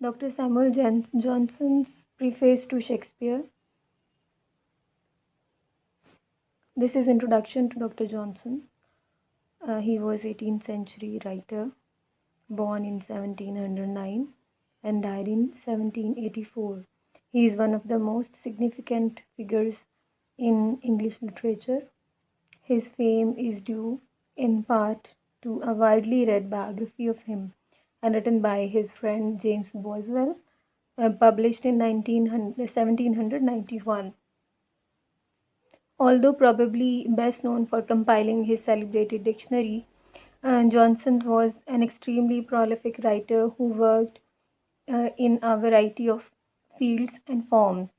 Dr. Samuel Johnson's preface to Shakespeare. This is introduction to Dr. Johnson. He was 18th century writer, born in 1709 and died in 1784. He is one of the most significant figures in English literature. His fame is due in part to a widely read biography of him and written by his friend James Boswell, published in 1791. Although probably best known for compiling his celebrated dictionary, Johnson was an extremely prolific writer who worked in a variety of fields and forms.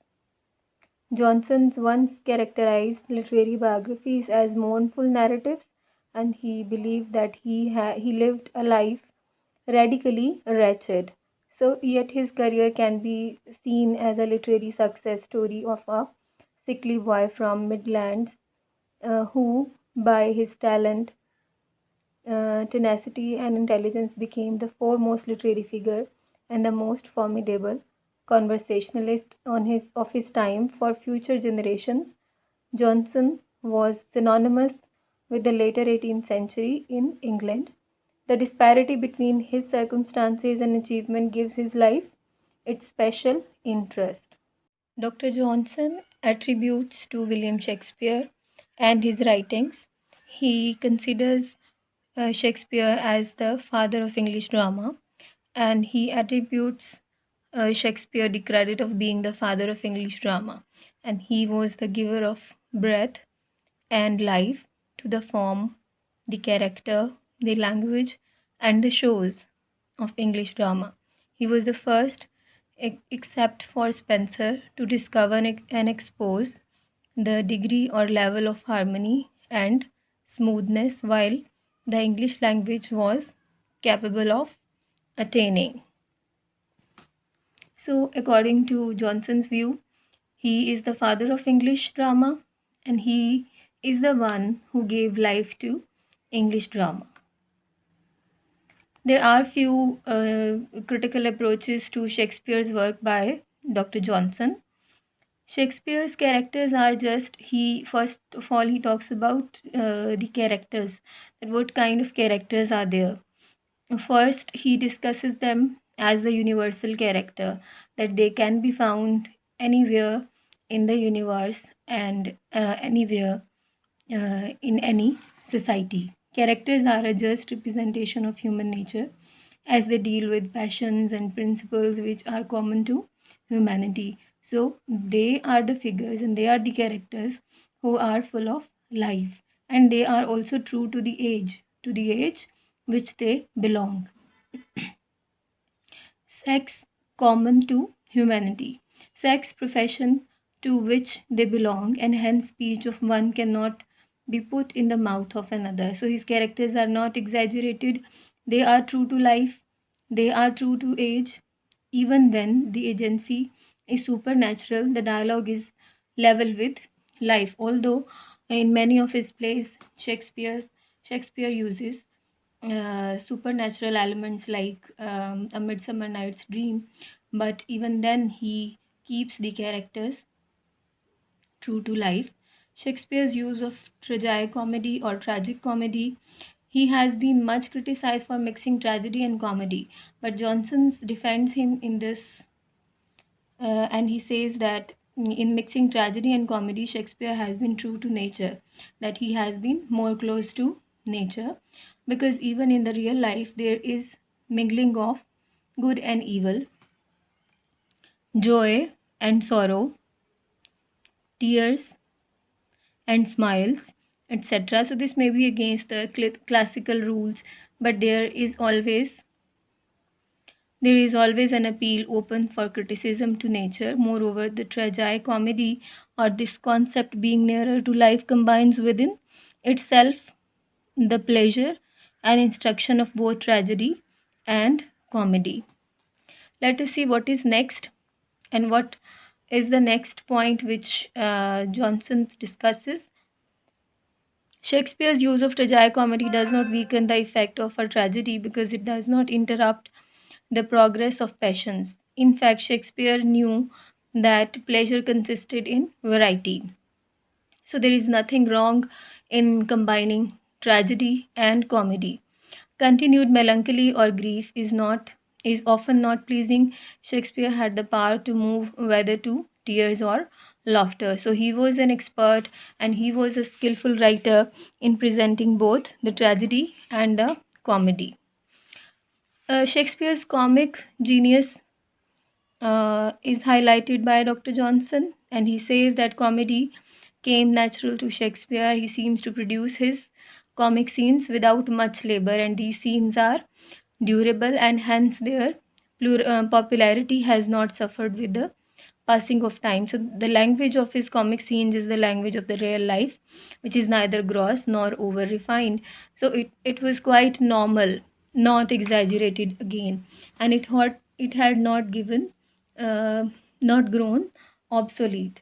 Johnson once characterized literary biographies as mournful narratives, and he believed that he lived a life radically wretched. So, yet his career can be seen as a literary success story of a sickly boy from Midlands who, by his talent, tenacity, and intelligence, became the foremost literary figure and the most formidable conversationalist of his time for future generations. Johnson was synonymous with the later 18th century in England. The disparity between his circumstances and achievement gives his life its special interest. Dr. Johnson attributes to William Shakespeare and his writings. He considers Shakespeare as the father of English drama, and he attributes Shakespeare the credit of being the father of English drama, and he was the giver of breath and life to the form, the character, the language, and the shows of English drama. He was the first, except for Spenser, to discover and expose the degree or level of harmony and smoothness while the English language was capable of attaining. So, according to Johnson's view, he is the father of English drama and he is the one who gave life to English drama. There are few critical approaches to Shakespeare's work by Dr. Johnson. Shakespeare's characters are first of all, he talks about the characters, that what kind of characters are there. First, he discusses them as the universal character, that they can be found anywhere in the universe and anywhere in any society. Characters are a just representation of human nature as they deal with passions and principles which are common to humanity. So, they are the figures and they are the characters who are full of life, and they are also true to the age which they belong. Sex common to humanity. Sex profession to which they belong, and hence speech of one cannot be put in the mouth of another. So his characters are not exaggerated, they are true to life, they are true to age. Even when the agency is supernatural, the dialogue is level with life. Although in many of his plays, Shakespeare uses supernatural elements like A Midsummer Night's Dream, but even then he keeps the characters true to life. Shakespeare's use of tragicomedy or tragic comedy, he has been much criticized for mixing tragedy and comedy, but Johnson defends him in this, and he says that in mixing tragedy and comedy, Shakespeare has been true to nature, that he has been more close to nature, because even in the real life there is mingling of good and evil, joy and sorrow, tears and smiles, etc. So this may be against the classical rules, but there is always an appeal open for criticism to nature. Moreover, the tragicomedy, or this concept being nearer to life, combines within itself the pleasure and instruction of both tragedy and comedy. Let us see what is next and what is the next point which Johnson discusses. Shakespeare's use of tragicomedy does not weaken the effect of a tragedy because it does not interrupt the progress of passions. In fact, Shakespeare knew that pleasure consisted in variety. So there is nothing wrong in combining tragedy and comedy. Continued melancholy or grief is often not pleasing. Shakespeare had the power to move whether to tears or laughter. So he was an expert and he was a skillful writer in presenting both the tragedy and the comedy. Shakespeare's comic genius is highlighted by Dr. Johnson, and he says that comedy came natural to Shakespeare. He seems to produce his comic scenes without much labor, and these scenes are durable, and hence their popularity has not suffered with the passing of time. So, the language of his comic scenes is the language of the real life, which is neither gross nor over refined. So, it was quite normal, not exaggerated again, and it had not given not grown obsolete.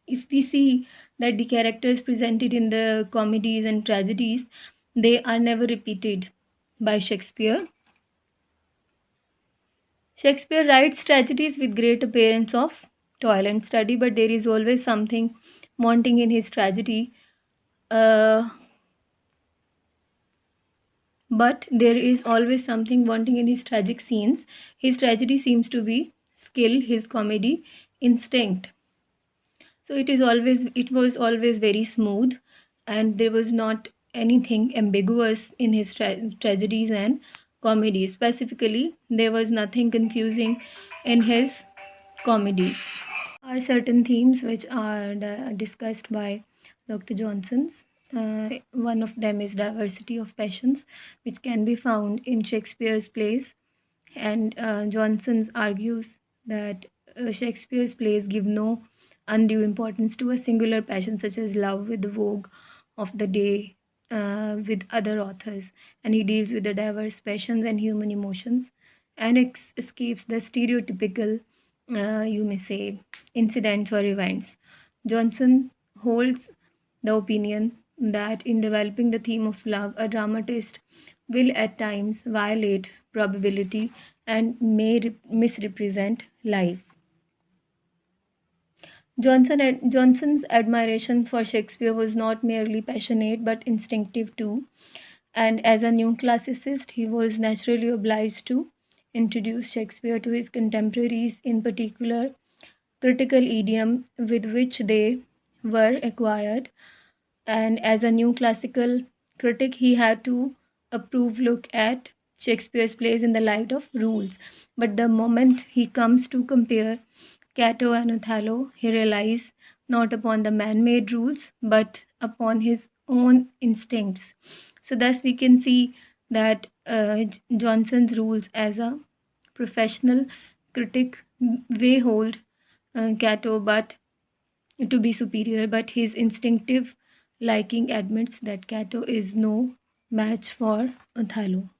If we see that the characters presented in the comedies and tragedies, they are never repeated by Shakespeare. Shakespeare writes tragedies with great appearance of toil and study, but there is always something wanting in his tragedy. Uh, but there is always something wanting in his tragic scenes. His tragedy seems to be skill, his comedy instinct. So it was always very smooth, and there was not anything ambiguous in his tragedies and comedies. Specifically, there was nothing confusing in his comedies. Are certain themes which are discussed by Dr. Johnson's. One of them is diversity of passions, which can be found in Shakespeare's plays, and Johnson's argues that Shakespeare's plays give no undue importance to a singular passion such as love with the vogue of the day with other authors, and he deals with the diverse passions and human emotions and escapes the stereotypical, you may say, incidents or events. Johnson holds the opinion that in developing the theme of love, a dramatist will at times violate probability and may misrepresent life. Johnson's admiration for Shakespeare was not merely passionate but instinctive too, and as a new classicist, he was naturally obliged to introduce Shakespeare to his contemporaries, in particular, critical idiom with which they were acquired. And as a new classical critic, he had to approve look at Shakespeare's plays in the light of rules. But the moment he comes to compare Cato and Othello, he relies not upon the man made rules but upon his own instincts. So, thus, we can see that Johnson's rules as a professional critic may hold Cato but to be superior, but his instinctive liking admits that Cato is no match for Othello.